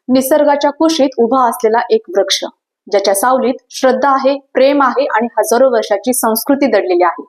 निसर्गाच्या कुशीत उभा असलेला एक वृक्ष, ज्याच्या सावलीत श्रद्धा आहे, प्रेम आहे आणि हजारो वर्षाची संस्कृती दडलेली आहे.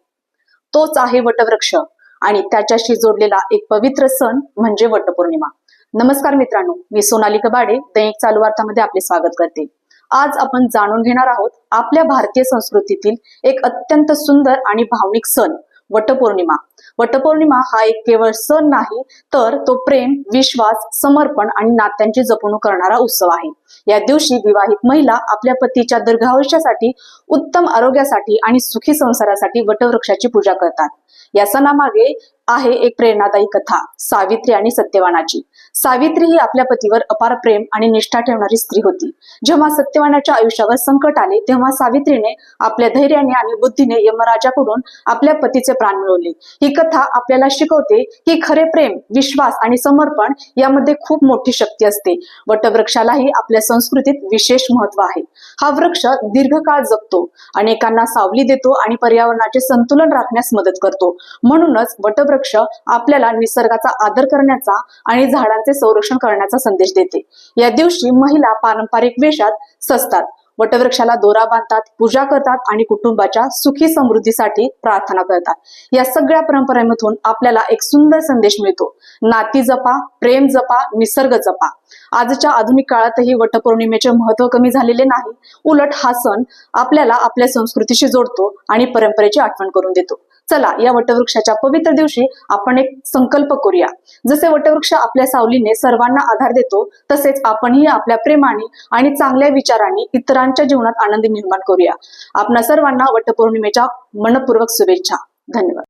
तोच आहे वटवृक्ष आणि त्याच्याशी जोडलेला एक पवित्र सण म्हणजे वटपौर्णिमा. नमस्कार मित्रांनो, मी सोनाली कबाडे दैनिक चालू वार्तामध्ये आपले स्वागत करते. आज आपण जाणून घेणार आहोत आपल्या भारतीय संस्कृतीतील एक अत्यंत सुंदर आणि भावनिक सण वटपौर्णिमा. वटपौर्णिमा हा एक केवळ सण नाही, तर तो प्रेम, विश्वास, समर्पण आणि नात्यांची जपणूक करणारा उत्सव आहे. या दिवशी विवाहित महिला आपल्या पतीच्या दीर्घायुष्यासाठी, उत्तम आरोग्यासाठी आणि सुखी संसारासाठी वटवृक्षाची पूजा करतात. या सणामागे आहे एक प्रेरणादायी कथा, सावित्री आणि सत्यवानाची. सावित्री ही आपल्या पतीवर अपार प्रेम आणि निष्ठा ठेवणारी स्त्री होती. जेव्हा सत्यवानाच्या आयुष्यावर संकट आले, तेव्हा सावित्रीने आपल्या धैर्याने आणि बुद्धीने यमराजाकडून आपल्या पतीचे प्राण मिळवले. ही कथा आपल्याला शिकवते की खरे प्रेम, विश्वास आणि समर्पण यामध्ये खूप मोठी शक्ती असते. वटवृक्षालाही आपल्या संस्कृतीत विशेष महत्व आहे. हा वृक्ष दीर्घकाळ जगतो, अनेकांना सावली देतो आणि पर्यावरणाचे संतुलन राखण्यास मदत करतो. म्हणूनच वटवृक्ष आपल्याला निसर्गाचा आदर करण्याचा आणि झाडांचे संरक्षण करण्याचा संदेश देते. या दिवशी महिला पारंपरिक वेशात सजतात, वटवृक्षाला दोरा बांधतात, पूजा करतात आणि कुटुंबाच्या सुखी समृद्धीसाठी प्रार्थना करतात. या सगळ्या परंपरेमधून आपल्याला एक सुंदर संदेश मिळतो: नाती जपा, प्रेम जपा, निसर्ग जपा. आजच्या आधुनिक काळातही वटपौर्णिमेचे महत्व कमी झालेले नाही. उलट हा सण आपल्याला आपल्या संस्कृतीशी जोडतो आणि परंपरेची आठवण करून देतो. चला, या वटवृक्षाच्या पवित्र दिवशी आपण एक संकल्प करूया. जसे वटवृक्ष आपल्या सावलीने सर्वांना आधार देतो, तसेच आपणही आपल्या प्रेमाने आणि चांगल्या विचारांनी इतरांच्या जीवनात आनंद निर्माण करूया. आपणा सर्वांना वटपौर्णिमेच्या मनपूर्वक शुभेच्छा. धन्यवाद.